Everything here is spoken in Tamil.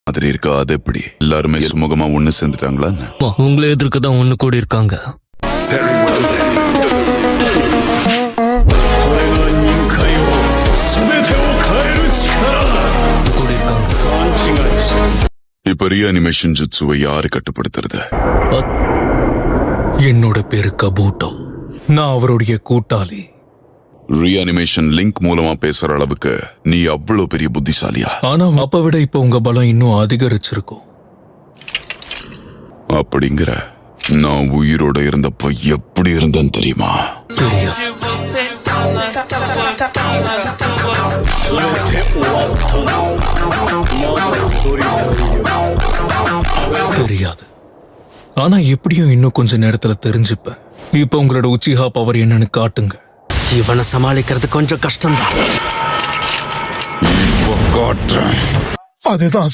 மாதிரி இருக்கா? அது எப்படி? எல்லாருமே சுமூகமா ஒண்ணு சேர்ந்துட்டாங்களா? உங்களை எதிர்க்க தான் ஒண்ணு கூடி இருக்காங்க. இப்ப ரீஅனிமேஷன் ஜுட்சுவை யாரு கட்டுப்படுத்துறது? என்னோட பேரு கபூட்டோ. நான் அவருடைய கூட்டாளி. ரீஅனிமேஷன் லிங்க் மூலமா பேசுற அளவுக்கு நீ அவ்வளவு பெரிய புத்திசாலியா? ஆனா அப்ப விட இப்ப உங்க பலம் இன்னும் அதிகரிச்சிருக்கும். அப்படிங்கிற? நான் உயிரோட இருந்தப்ப எப்படி இருந்தேன்னு தெரியுமா? தெரியாது. ஆனா எப்படியும் இன்னும் கொஞ்ச நேரத்துல தெரிஞ்சுப்பேன். இப்ப உங்களோட உச்சிஹா பவர் என்னன்னு காட்டுங்க. இவனை சமாளிக்கிறது கொஞ்சம் கஷ்டம்தான். காட்டுறேன். அதுதான்